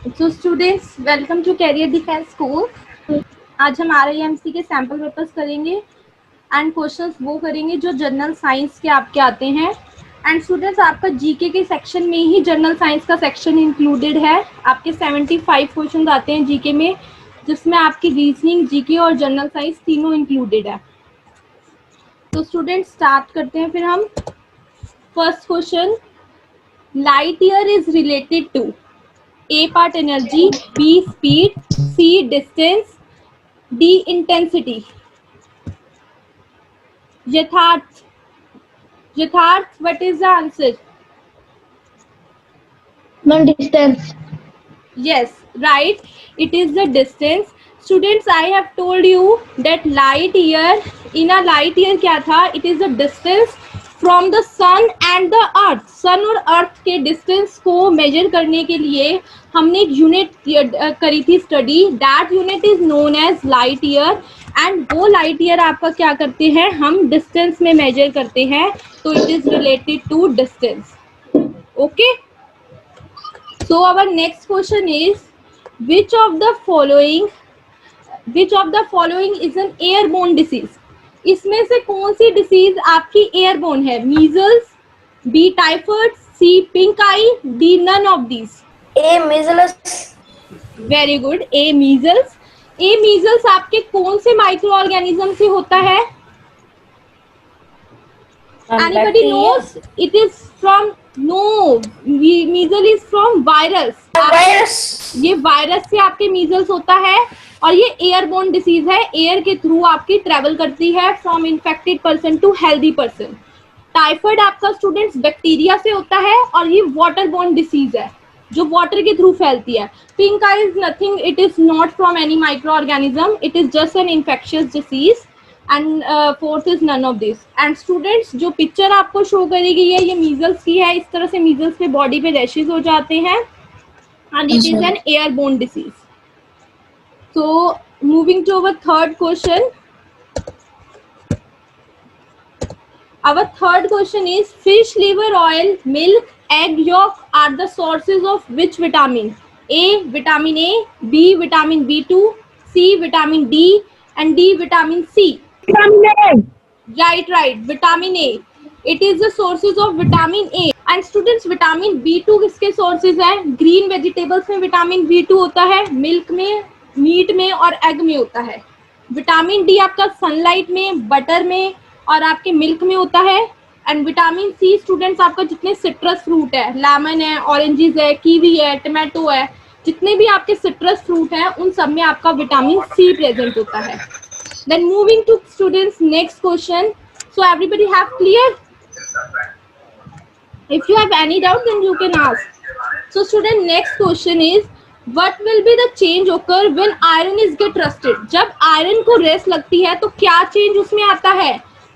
तो students welcome to Career Defence School. आज हम RIMC के सैम्पल पेपर्स करेंगे एंड क्वेश्चंस वो करेंगे जो जनरल साइंस के आपके आते हैं। एंड स्टूडेंट्स आपका जीके के सेक्शन में ही जनरल साइंस का सेक्शन इंक्लूडेड है। आपके 75 क्वेश्चंस आते हैं जीके में, जिसमें आपकी रीजनिंग, जीके और जनरल साइंस तीनों इंक्लूडेड है। तो स्टूडेंट्स स्टार्ट करते हैं फिर हम। First question, light year is related to A part energy, B speed, C distance, D intensity. Yatharth. Yatharth, what is the answer? Distance. Yes, right. It is the distance. Students, I have told you that light year, in a light year क्या था? It is the distance from the sun and the earth. sun और earth के distance को measure करने के लिए हमने एक यूनिट करी थी study, that unit is known as light year. And वो लाइट ईयर आपका क्या करते हैं, हम डिस्टेंस में मेजर करते हैं, तो it is related to distance. Okay, so our next question is which of the following is an airborne disease. इसमें से कौन सी डिसीज आपकी एयरबोर्न है? Measles, B typhoid, C pink eye, D none of these. A. Measles. Very good, A measles. A measles आपके कौन से micro organism से होता है? Anybody knows? It is from, no, measle is from virus. Virus. ये virus से आपके measles होता है और ये एयरबोर्न डिसीज है, एयर के थ्रू आपकी ट्रेवल करती है from infected person to healthy person. Typhoid आपका स्टूडेंट्स बैक्टीरिया से होता है और ये वाटरबोर्न डिसीज है जो वाटर के थ्रू फैलती है। Pink eye is nothing, it is not from any micro organism, it is just an infectious disease. And fourth is none of this. And students जो पिक्चर आपको शो करी गई है ये मीजल्स की है। इस तरह से मीजल्स पे बॉडी पे रैशेज हो जाते हैं and it is an airborne disease. So moving to our third question, our third question is fish liver oil, milk, egg yolk are the sources of which vitamin? A vitamin A, B vitamin B2, C vitamin D and D vitamin C. Vitamin Right, vitamin A. It is the sources of vitamin A. And students vitamin B2 किसके sources है? green vegetables में vitamin B2 होता है, milk में, meat में और egg में होता है। विटामिन डी आपका सनलाइट में, बटर में और आपके मिल्क में होता है। एंड विटामिन सी स्टूडेंट्स आपका जितने सिट्रस फ्रूट है, लेमन है, ऑरेंजेस है, कीवी है, टमाटो है, जितने भी आपके सिट्रस फ्रूट हैं उन सब में आपका विटामिन सी प्रेजेंट होता है। Then moving to students next question. So everybody have clear? If you have any doubt then you can ask. So student next question is What will be the change occur when iron is get rusted? जब iron को rest लगती है तो क्या change उसमें आता है?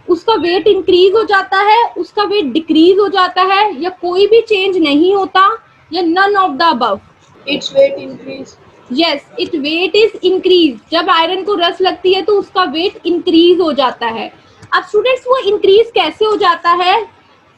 उसका वेट इंक्रीज हो जाता है, उसका वेट डिक्रीज हो जाता है, या कोई भी चेंज नहीं होता, या none of the above? Its weight increase. Yes, it weight is increase. जब आयरन को रस लगती है तो उसका वेट इंक्रीज हो जाता है। अब स्टूडेंट्स वो इंक्रीज कैसे हो जाता है?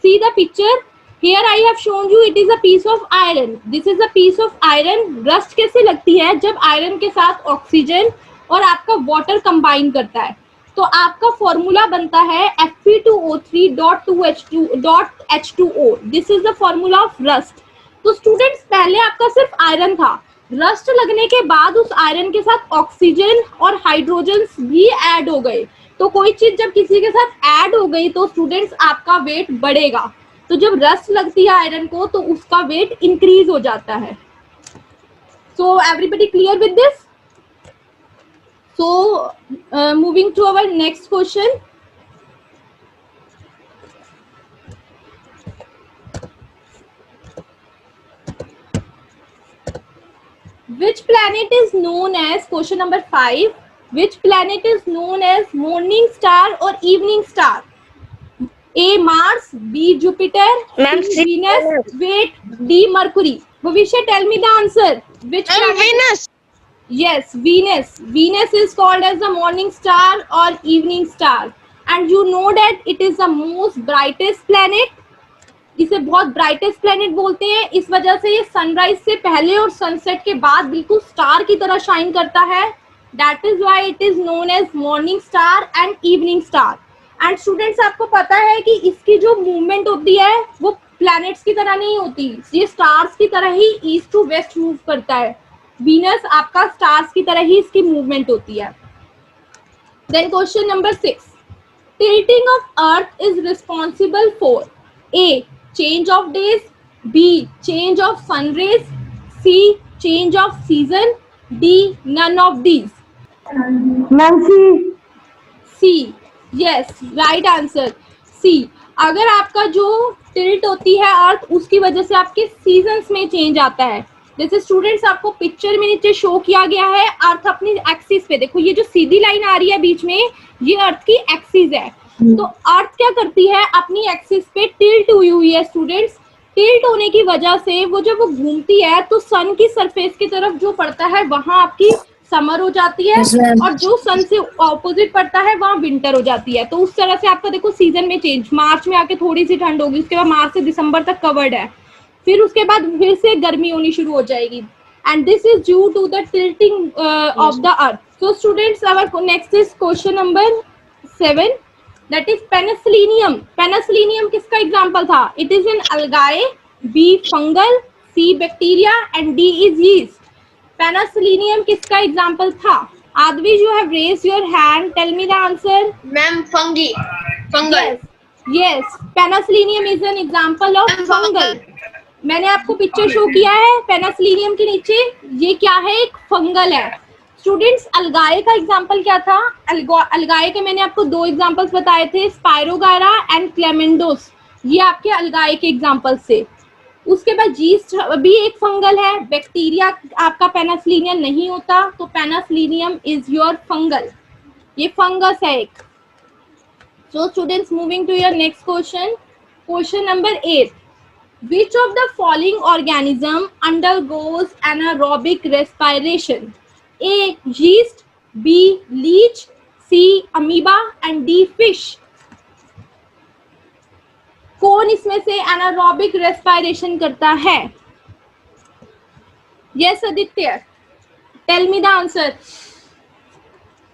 See the picture. Here I have shown you it is a piece of iron. This is a piece of iron. Rust कैसे लगती है? जब आयरन के साथ ऑक्सीजन और आपका वाटर कंबाइन करता है तो आपका फॉर्मूला बनता है Fe2O3.2H2O. This is the formula of rust. तो स्टूडेंट्स पहले आपका सिर्फ आयरन था, रस्ट लगने के बाद उस आयरन के साथ ऑक्सीजन और हाइड्रोजन भी ऐड हो गए। तो कोई चीज जब किसी के साथ ऐड हो गई तो स्टूडेंट्स आपका वेट बढ़ेगा। तो जब रस्ट लगती है आयरन को तो उसका वेट इंक्रीज हो जाता है। So everybody clear with this? So moving to our next question. Which planet is known as, question number 5, which planet is known as morning star or evening star? A Mars, B Jupiter, C Venus, wait, D Mercury. Bhavishya, tell me the answer. Which planet? Venus. Yes, Venus. Venus is called as the morning star or evening star. And you know that it is the most brightest planet. इसे बहुत brightest planet बोलते हैं, इस वजह से ये sunrise से पहले और सनसेट के बाद बिल्कुल स्टार की तरह शाइन करता है। That is why it is known as morning star and evening star. And students, आपको पता है कि इसकी जो मूवमेंट होती है वो प्लैनेट्स की तरह नहीं होती, ये स्टार्स की तरह ही ईस्ट टू वेस्ट मूव करता है। वीनस आपका स्टार्स की तरह ही इसकी मूवमेंट होती है। Then question number 6, tilting of earth is responsible for A, change of days, B, change of sun rays, C, change of season, D, none of these. Nancy. C, yes, right answer, C। अगर आपका जो tilt होती है अर्थ, उसकी वजह से आपके seasons में चेंज आता है। जैसे स्टूडेंट्स, आपको पिक्चर में नीचे शो किया गया है, अर्थ अपनी एक्सिस पे, देखो ये जो सीधी लाइन आ रही है बीच में, ये अर्थ की एक्सिस है। तो अर्थ क्या करती है, अपनी एक्सिस पे टिल्ट हुई है स्टूडेंट्स। टिल्ट होने की वजह से वो जब वो घूमती है तो सन की सरफेस की तरफ जो पड़ता है वहां आपकी समर हो जाती है, और जो सन से ऑपोजिट पड़ता है वहां विंटर हो जाती है। तो उस तरह से आपका देखो सीजन में चेंज, मार्च में आके थोड़ी सी ठंड होगी, उसके बाद मार्च से दिसंबर तक कवर्ड है, फिर उसके बाद फिर से गर्मी होनी शुरू हो जाएगी। And this is due to the tilting of the earth. So students, our next is question number 7, that is penicillium. Penicillium किसका एग्जांपल था? It is an algae, B fungal, C bacteria and D is yeast. Penicillium किसका example था? Advish, you have raised your hand, tell me the answer. Ma'am, fungi. Fungal. Yes, penicillium is an example of fungal. मैंने आपको picture show किया है पेनिसिलिनियम के नीचे, ये क्या है? एक फंगल है। स्टूडेंट्स, अलगाए का एग्जांपल क्या था? अलगाए के मैंने आपको 2 एग्जांपल्स बताए थे, स्पायरोगायरा एंड क्लेमेंडोस, ये आपके अलगाए के एग्जांपल से। उसके बाद जीस्ट भी एक फंगल है, बैक्टीरिया आपका पेनिसिलिनियम नहीं होता, तो पेनिसिलिनियम इज योर फंगल, ये फंगस है एक। सो students, moving to your next question, question number 8, which of the following organism undergoes anaerobic respiration? A, yeast, B, leech, C, amoeba and D, fish. कौन इसमें से एनारोबिक रेस्पिरेशन करता है? Yes Aditya, tell me the answer.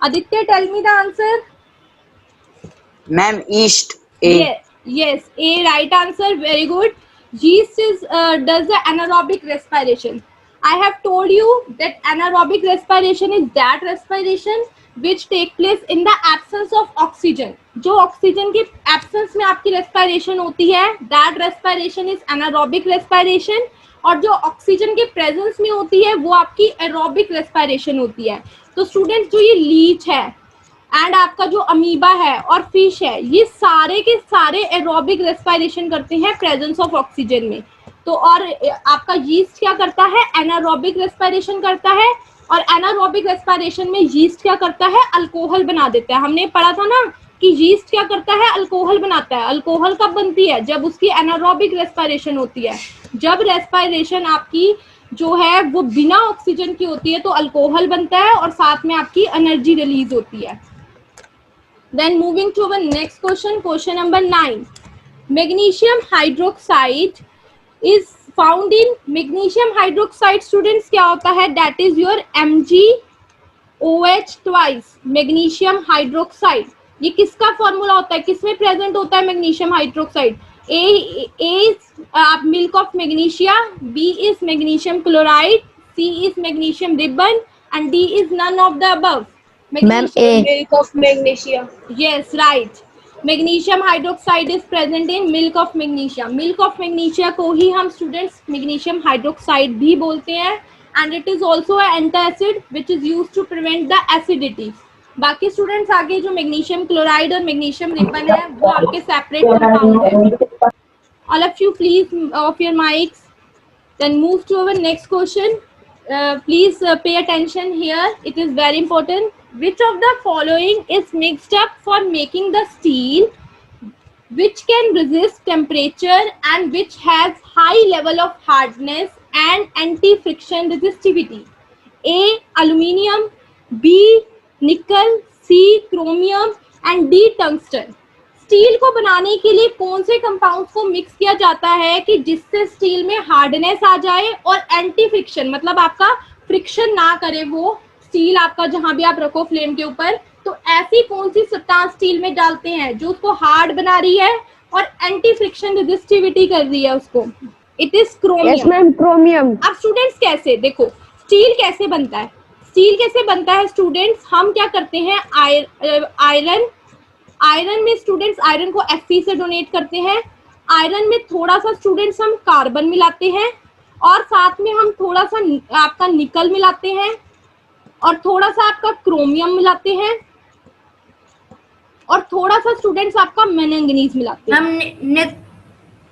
Aditya, tell me the answer. Ma'am yeast, A. Yes, A, right answer, very good. Yeast does the anaerobic respiration. I have told you that anaerobic respiration is that respiration which take place in the absence of oxygen. जो oxygen की absence में आपकी respiration होती है, that respiration is anaerobic respiration, और जो oxygen के presence में होती है वो आपकी एरोबिक रेस्पिरेशन होती है। तो स्टूडेंट्स, जो ये लीच है एंड आपका जो अमीबा है और फिश है, ये सारे के सारे एरोबिक रेस्पिरेशन करते हैं प्रेजेंस ऑफ ऑक्सीजन में। तो और आपका यीस्ट क्या करता है? एनारोबिक रेस्पिरेशन करता है, और एनारोबिक रेस्पिरेशन में यीस्ट क्या करता है? अल्कोहल बना देता है। हमने पढ़ा था ना कि यीस्ट क्या करता है? अल्कोहल बनाता है। अल्कोहल कब बनती है? जब उसकी एनारोबिक रेस्पिरेशन होती है। जब रेस्पिरेशन आपकी जो है वो बिना ऑक्सीजन की होती है तो अल्कोहल बनता है और साथ में आपकी एनर्जी रिलीज होती है। Then moving to our next question, question number 9. Magnesium hydroxide is found in magnesium hydroxide, students क्या होता है? That is your MgOH twice, magnesium hydroxide। ये किसका फॉर्मूला होता है? किसमें प्रेजेंट होता है magnesium hydroxide? A is milk of magnesia, B is magnesium chloride, C is magnesium ribbon and D is none of the above. Ma'am, A. Milk of magnesia. Yes, right. Magnesium hydroxide is present in milk of magnesia. Milk of magnesia को ही हम students magnesium hydroxide भी बोलते हैं, and it is also an antacid which is used to prevent the acidity. बाकी students, आगे जो magnesium chloride और magnesium ribbon है वो आपके सेपरेट कंपाउंड है। All of you please off your mics. Then move to our next question. Please pay attention here. It is very important. Which of the following is mixed up for making the steel which can resist temperature and which has high level of hardness and anti-friction resistivity? A, aluminium, B, nickel, C, chromium and D, tungsten. Steel को बनाने के लिए कौन से compound को mix किया जाता है कि जिससे स्टील में हार्डनेस आ जाए और एंटी फ्रिक्शन, मतलब आपका फ्रिक्शन ना करे वो स्टील आपका जहां भी आप रखो फ्लेम के ऊपर, तो ऐसी कौन सी सब्सटेंस स्टील में डालते हैं जो उसको हार्ड बना रही है और एंटी फ्रिक्शन रेजिस्टिविटी कर रही है उसको? It is chromium. Yes ma'am, chromium. अब स्टूडेंट्स कैसे, देखो स्टील कैसे बनता है, स्टील कैसे बनता है स्टूडेंट्स, हम क्या करते हैं आयरन में स्टूडेंट्स आयरन को Fe से डोनेट करते हैं, आयरन में थोड़ा सा स्टूडेंट्स हम कार्बन मिलाते हैं और साथ में हम थोड़ा सा आपका निकल मिलाते हैं और थोड़ा सा आपका क्रोमियम मिलाते हैं और थोड़ा सा स्टूडेंट्स आपका मैंगनीज मिलाते हैं।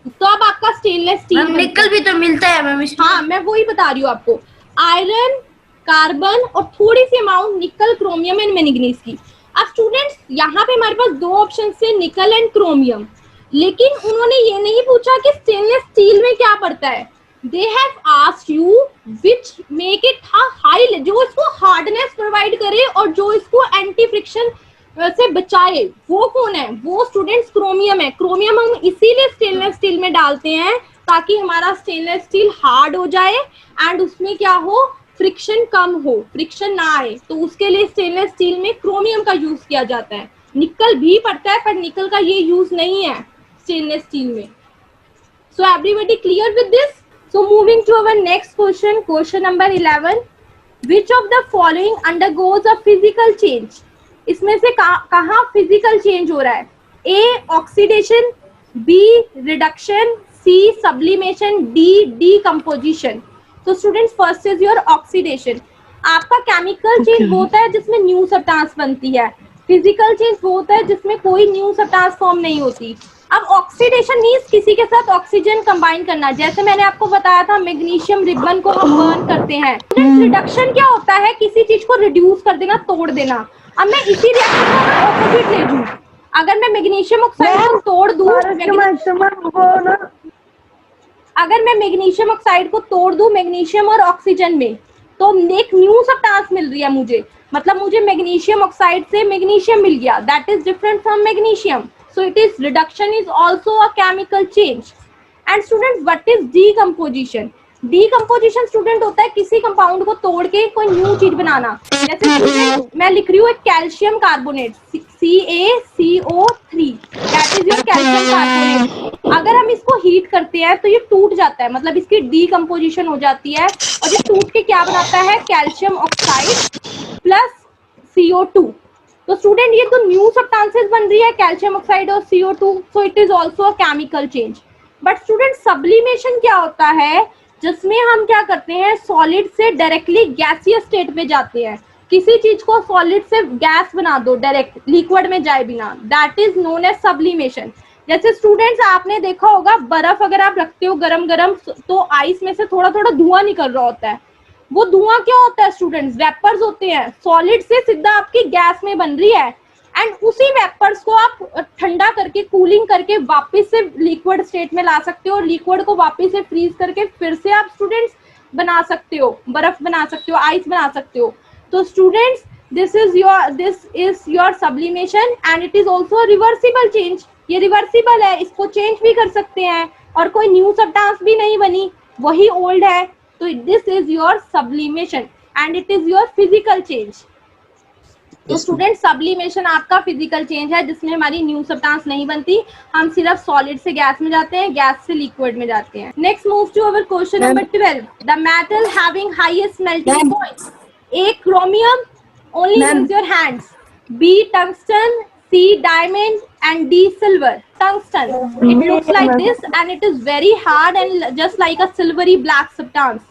तो अब आपका स्टेनलेस स्टील, निकल भी तो मिलता है मैम। हाँ मैं वही बता रही हूँ आपको, आयरन, कार्बन और थोड़ी सी अमाउंट निकल, क्रोमियम एंड मैंगनीज की। अब स्टूडेंट्स यहाँ पे हमारे पास दो ऑप्शन से निकल एंड क्रोमियम, लेकिन उन्होंने ये नहीं पूछा कि स्टेनलेस स्टील में क्या पड़ता है। They have asked you which make it high, जो इसको हार्डनेस प्रोवाइड करे और जो इसको एंटी फ्रिक्शन से बचाए, वो कौन है? वो स्टूडेंट्स क्रोमियम है। क्रोमियम हम इसीलिए स्टेनलेस स्टील में डालते हैं ताकि हमारा स्टेनलेस स्टील हार्ड हो जाए एंड उसमें क्या हो, फ्रिक्शन कम हो, फ्रिक्शन ना आए, तो उसके लिए स्टेनलेस स्टील में क्रोमियम का यूज किया जाता है। निकल भी पड़ता है पर निकल का ये यूज नहीं है स्टेनलेस स्टील में। So everybody clear with this? So moving to our next question, question number 11, which of the following undergoes a physical change? इसमें से कहाँ फिजिकल चेंज हो रहा है? A oxidation, B reduction, C sublimation, D decomposition. तो students first is your oxidation. आपका chemical change वो होता है जिसमें न्यू सब्सटेंस बनती है, फिजिकल चेंज वो होता है जिसमें कोई न्यू सब्सटेंस फॉर्म नहीं होती। अब ऑक्सीडेशन मीन्स किसी के साथ ऑक्सीजन कंबाइन करना, जैसे मैंने आपको बताया था मैग्नीशियम रिबन को हम बर्न करते हैं। रिडक्शन क्या होता है? किसी चीज को रिड्यूस कर देना, तोड़ देना। अब मैं इसी रिएक्शन को ऑपोजिट ले लूं, अगर मैं मैग्नीशियम ऑक्साइड को तोड़ दूं, अगर मैं मैग्नीशियम ऑक्साइड को तोड़ दूं मैग्नीशियम और ऑक्सीजन में, तो एक न्यू सब्सटेंस मिल रही है मुझे, मतलब मुझे मैग्नीशियम ऑक्साइड से मैग्नीशियम मिल गया, that is different from magnesium. So it is reduction is also a chemical change. And students what is decomposition? Decomposition student होता है किसी कंपाउंड को तोड़ के कोई न्यू चीज बनाना। जैसे मैं लिख रही हूँ एक calcium carbonate CaCO3, that is your calcium carbonate. अगर हम इसको हीट करते हैं तो ये टूट जाता है, मतलब इसकी डीकम्पोजिशन हो जाती है और ये टूट के क्या बनाता है? Calcium oxide plus CO2। तो स्टूडेंट ये तो न्यू सब्सटेंसेस बन रही है, कैल्शियम ऑक्साइड और CO2, so it is also a chemical change. But student sublimation क्या होता है? जिसमें हम क्या करते हैं, सॉलिड से डायरेक्टली गैसियस स्टेट में जाते हैं। किसी चीज को सॉलिड से गैस बना दो, डायरेक्ट लिक्विड में जाए बिना, that is known as sublimation. जैसे स्टूडेंट्स आपने देखा होगा बर्फ अगर आप रखते हो गरम गरम, तो आइस में से थोड़ा थोड़ा धुआं निकल रहा होता है। वो धुआं क्या होता है स्टूडेंट्स? वेपर्स होते हैं, सॉलिड से सीधा आपकी गैस में बन रही है एंड उसी वेपर्स को आप ठंडा करके, कूलिंग करके वापस से लिक्विड स्टेट में ला सकते हो और लिक्विड को वापस से फ्रीज करके फिर से आप स्टूडेंट्स बना सकते हो, बर्फ बना सकते हो, आइस बना सकते हो। तो students this is your sublimation and it is also reversible change. ये रिवर्सिबल है, इसको चेंज भी कर सकते हैं और कोई न्यू सब्सटेंस भी नहीं बनी, वही ओल्ड है। तो this is your sublimation and it is your physical change. तो स्टूडेंट सब्लिमेशन आपका फिजिकल चेंज है जिसमें हमारी न्यू सब्सटेंस नहीं बनती, हम सिर्फ सॉलिड से गैस में जाते हैं, गैस से लिक्विड में जाते हैं। Next move to our question number 12, the metal having highest melting point? A chromium, only use your hands, B tungsten, C diamond and D silver. Tungsten, it looks like this and it is very hard and just like a silvery black substance.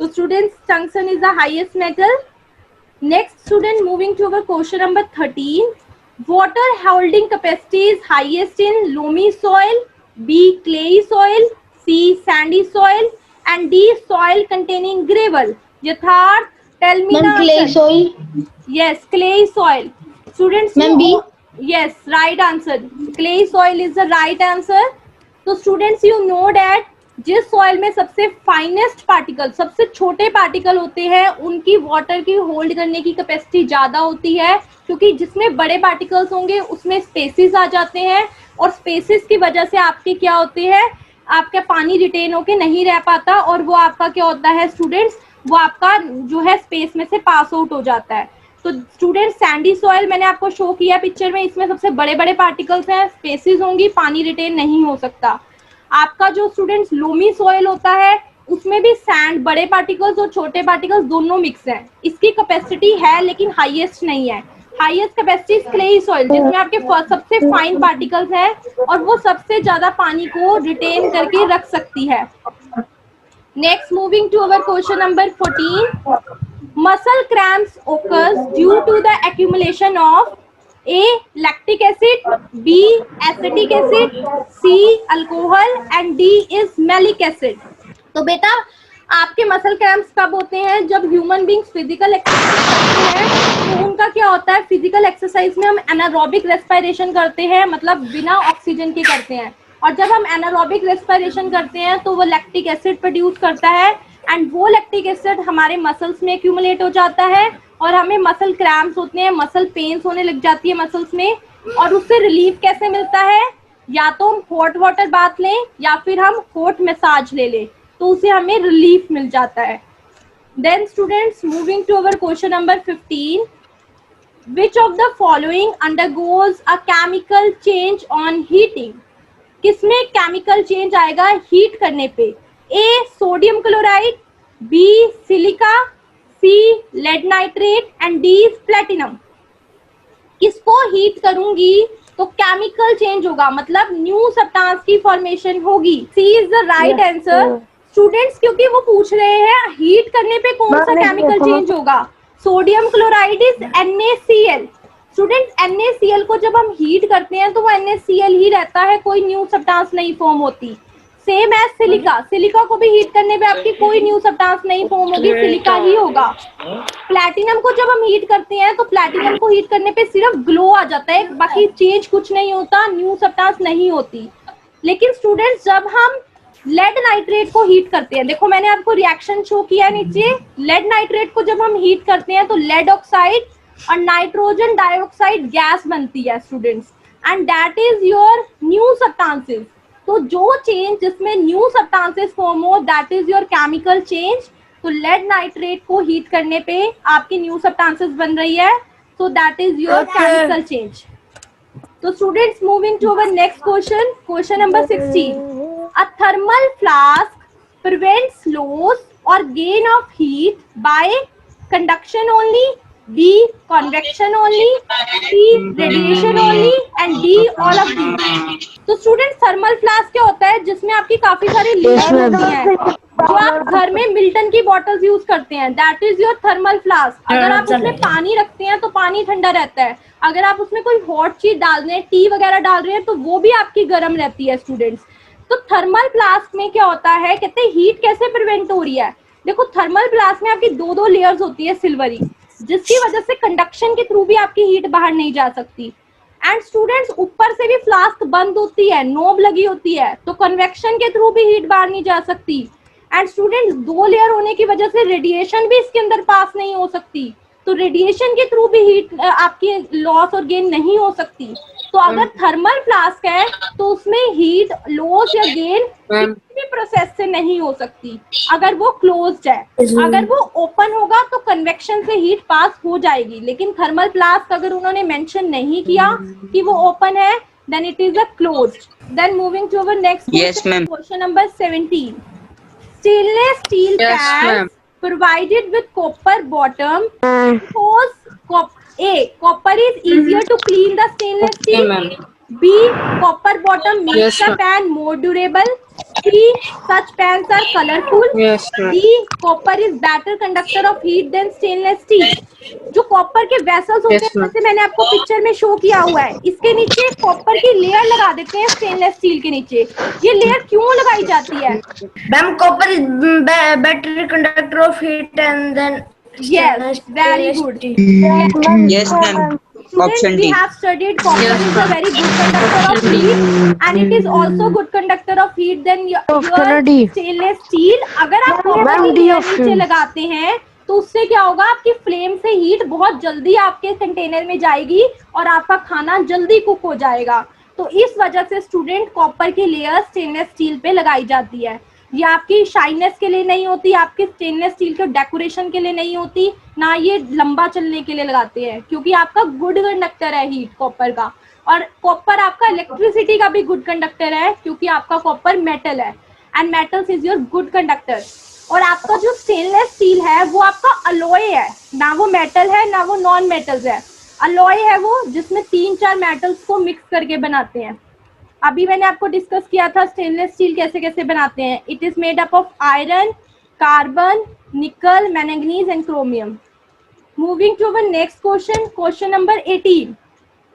So students, tungsten is the highest metal. Next student, moving to our question number 13, water holding capacity is highest in loamy soil, B clayey soil, C sandy soil and D soil containing gravel. Yatharth, tell me the clay answer. soil. Yes, clay soil. Students, Ma'am, B. Yes, right answer. Clay soil is the right answer. So students, you know that जिस soil में सबसे finest particle, सबसे छोटे particle होते हैं, उनकी water की hold करने की कैपेसिटी ज़्यादा होती है, क्योंकि जिसमें बड़े पार्टिकल्स होंगे उसमें स्पेसिस आ जाते हैं, और स्पेसिस की वजह से आपके क्या होते हैं, आपका पानी रिटेन होके नहीं रह पाता, और वो आपका क्या होता है स्टूडेंट्स, वो आपका जो है स्पेस में से पास आउट हो जाता है। तो स्टूडेंट सैंडी सॉइल मैंने आपको शो किया पिक्चर में, इसमें सबसे बड़े बड़े पार्टिकल्स हैं, स्पेसिस होंगी, पानी रिटेन नहीं हो सकता। आपका जो स्टूडेंट्स लोमी सॉइल होता है, उसमें भी सैंड, बड़े पार्टिकल्स और छोटे पार्टिकल्स दोनों मिक्स हैं। इसकी कैपेसिटी है लेकिन हाईएस्ट नहीं है। हाईएस्ट कैपेसिटी क्लेई सॉइल, जिसमें आपके सबसे फाइन पार्टिकल्स हैं और वो सबसे ज्यादा पानी को रिटेन करके रख सकती है। Next, moving to our question number 14. Muscle cramps occurs due to the accumulation of A. lactic acid, B. acetic acid, C. alcohol and D is malic acid. तो बेटा आपके मसल क्रैम्प्स कब होते हैं? जब ह्यूमन बींग्स फिजिकल एक्सरसाइज करते हैं। तो उनका क्या होता है, फिजिकल एक्सरसाइज में हम एनारोबिक रेस्पिरेशन करते हैं, मतलब बिना ऑक्सीजन के करते हैं, और जब हम एनारोबिक रेस्पिरेशन करते हैं तो वो लैक्टिक एसिड प्रोड्यूस करता है, एंड वो लैक्टिक एसिड हमारे मसल्स में एक्यूमुलेट हो जाता है और हमें मसल क्रैम्प्स होते हैं, मसल पेन्स होने लग जाती है मसल्स में। और उससे रिलीफ कैसे मिलता है? या तो हम हॉट वाटर बाथ लें या फिर हम हॉट मसाज ले लें, तो उसे हमें रिलीफ मिल जाता है। Then students, moving to our question number 15. Which of the following undergoes a chemical change on heating? किसमें केमिकल चेंज आएगा हीट करने पे? A. Sodium chloride, B. Silica, C. Lead nitrate and D. Platinum. किसको heat करूंगी तो chemical change होगा, मतलब new substance की फॉर्मेशन होगी। C is the right answer. Students, क्योंकि वो पूछ रहे हैं हीट करने पे कौन सा केमिकल चेंज होगा। Sodium chloride is NaCl। Student, NaCl को जब हम हीट करते हैं तो वो NaCl ही रहता है, कोई न्यू सब्सटेंस नहीं फॉर्म होती। सेम एज सिलिका, सिलिका को भी हीट करने पे आपकी कोई न्यू सब्सटेंस नहीं फॉर्म होगी, सिलिका ही होगा। प्लैटिनम को जब हम हीट करते हैं तो प्लैटिनम को हीट करने पे सिर्फ ग्लो आ जाता है, बाकी चेंज कुछ नहीं होता, न्यू सब्सटेंस नहीं होती। लेकिन स्टूडेंट्स, जब हम लेड नाइट्रेट को हीट करते हैं, देखो मैंने आपको रिएक्शन शो किया नीचे, लेड नाइट्रेट को जब हम हीट करते हैं तो लेड ऑक्साइड और नाइट्रोजन डाइऑक्साइड गैस बनती है students, and that is your new substances. तो जो चेंज जिसमें न्यू सब्सटेंसेस फॉर्म हो, that is your chemical change. तो लेड नाइट्रेट को हीट करने पे आपकी न्यू सब्सटेंसेस बन रही है, so that is your chemical change. तो students, moving to our next question, question number 16. A thermal flask prevents loss or gain of heat by conduction only, B. convection only, C. radiation only and D. all of these. तो student, thermal flask क्या होता है? जिसमें आपकी काफी सारी layer होती हैं, जो आप घर में मिल्टन की बॉटल्स यूज करते हैं, that is your thermal flask. अगर आप उसमें पानी रखते हैं तो पानी ठंडा रहता है, अगर आप उसमें कोई हॉट चीज डाल रहे हैं, टी वगैरह डाल रहे हैं, तो वो भी आपकी गर्म रहती है स्टूडेंट्स। तो थर्मल फ्लास्क में क्या होता है, कहते हैं हीट कैसे प्रिवेंट हो रही है। देखो, थर्मल फ्लास्क में आपकी दो लेयर्स होती है सिल्वरी, जिसकी वजह से कंडक्शन के थ्रू भी आपकी हीट बाहर नहीं जा सकती। एंड स्टूडेंट्स, ऊपर से भी फ्लास्क बंद होती है, नोब लगी होती है, तो कन्वेक्शन के थ्रू भी हीट बाहर नहीं जा सकती। एंड स्टूडेंट्स, दो लेयर होने की वजह से रेडिएशन भी इसके अंदर पास नहीं हो सकती, तो रेडिएशन के थ्रू भी हीट आपकी लॉस और गेन नहीं हो सकती। तो अगर थर्मल फ्लास्क है तो उसमें हीट लॉस या गेन किसी भी प्रोसेस से नहीं हो सकती, अगर वो क्लोज्ड है। अगर वो ओपन होगा तो कन्वेक्शन से हीट पास हो जाएगी, लेकिन थर्मल फ्लास्क अगर उन्होंने मेंशन नहीं किया कि वो ओपन है, then it is a closed. Then moving to our next question number 17. Stainless steel cans provided with copper bottom because A. Copper is easier to clean the stainless steel. B. Copper bottom makes the pan more durable. C. Such pans are colorful. D. Copper is better conductor of heat than stainless steel. जो copper के vessels होते हैं, जैसे मैंने आपको picture में show किया हुआ है, इसके नीचे कॉपर की लेयर लगा देते हैं स्टेनलेस स्टील के नीचे। ये लेयर क्यों लगाई जाती है? Ma'am, copper is better conductor of heat and then Yes, very good. Yes, ma'am. students, Option we D. have studied copper is a very good conductor of heat and it is also good conductor of heat than your stainless steel. अगर आप copper की layer नीचे लगाते हैं तो उससे क्या होगा, आपकी फ्लेम से हीट बहुत जल्दी आपके कंटेनर में जाएगी और आपका खाना जल्दी कुक हो जाएगा। तो इस वजह से स्टूडेंट कॉपर की लेयर स्टेनलेस स्टील पे लगाई जाती है। ये आपकी शाइनेस के लिए नहीं होती, आपके स्टेनलेस स्टील के डेकोरेशन के लिए नहीं होती, ना ये लंबा चलने के लिए लगाते हैं, क्योंकि आपका गुड कंडक्टर है हीट कॉपर का। और कॉपर आपका इलेक्ट्रिसिटी का भी गुड कंडक्टर है, क्योंकि आपका कॉपर मेटल है and metals is your good conductor. और आपका जो स्टेनलेस स्टील है वो आपका अलॉय है, ना वो मेटल है ना वो नॉन मेटल्स है। अलॉय है वो जिसमें 3-4 मेटल्स को मिक्स करके बनाते हैं। अभी मैंने आपको डिस्कस किया था स्टेनलेस स्टील कैसे कैसे बनाते हैं। It is made up of iron, carbon, nickel, manganese and chromium. Moving to our next question, question number 18।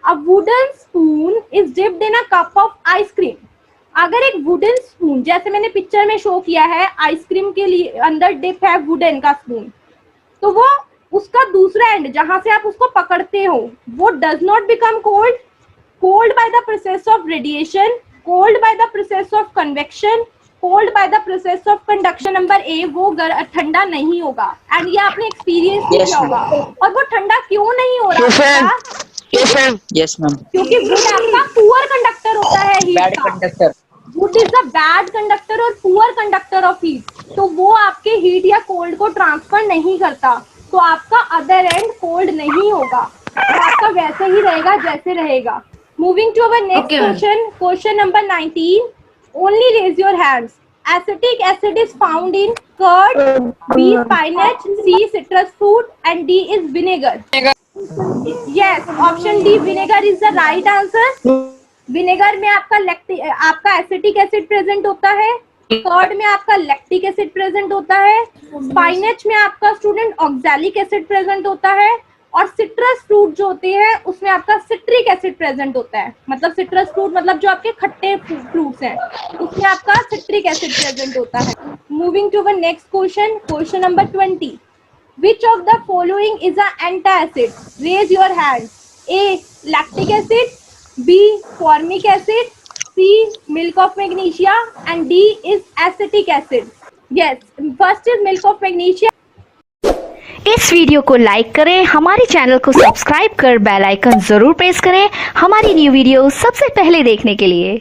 A wooden spoon is dipped in a cup of ice cream. अगर एक wooden spoon, जैसे मैंने picture में show किया है, ice cream के लिए अंदर डिप है वुडन का स्पून, तो वो उसका दूसरा एंड जहां से आप उसको पकड़ते हो वो does not become cold, cold by the process of radiation, cold by the process of convection, cold by the process of conduction. Number A, वो ठंडा नहीं होगा। एंड ये आपने एक्सपीरियंस किया होगा। और वो ठंडा क्यों नहीं हो रहा? Yes ma'am. क्योंकि वुड आपका पुअर कंडक्टर होता है हीट Bad का। conductor. Would is a bad conductor और पुअर कंडक्टर ऑफ हीट, तो वो आपके हीट या कोल्ड को ट्रांसफर नहीं करता, तो आपका अदर एंड कोल्ड नहीं होगा, तो आपका वैसे ही रहेगा जैसे रहेगा। Moving to our next question, question number 19। Only raise your hands. Acetic acid is found in curd, B spinach, C citrus fruit and D is vinegar. Yes, option D, vinegar is the right answer. Vinegar में आपका acetic acid present होता है, curd में आपका lactic acid present होता है, स्पाइनच में आपका स्टूडेंट ऑक्सैलिक एसिड प्रेजेंट होता है, और सिट्रस फ्रूट जो होते हैं उसमें आपका सिट्रिक एसिड प्रेजेंट होता है। मतलब सिट्रस फ्रूट मतलब जो आपके खट्टे फ्रूट्स हैं उसमें आपका सिट्रिक एसिड प्रेजेंट होता है। Moving to the next question, question number 20। Which of the following is an antacid? Raise your hand. A, lactic acid, B, formic acid, C, milk of magnesia and D is acetic acid. Yes, first is milk of magnesia. इस video को like करें, हमारे channel को subscribe कर bell icon जरूर press करें हमारी new video सबसे पहले देखने के लिए।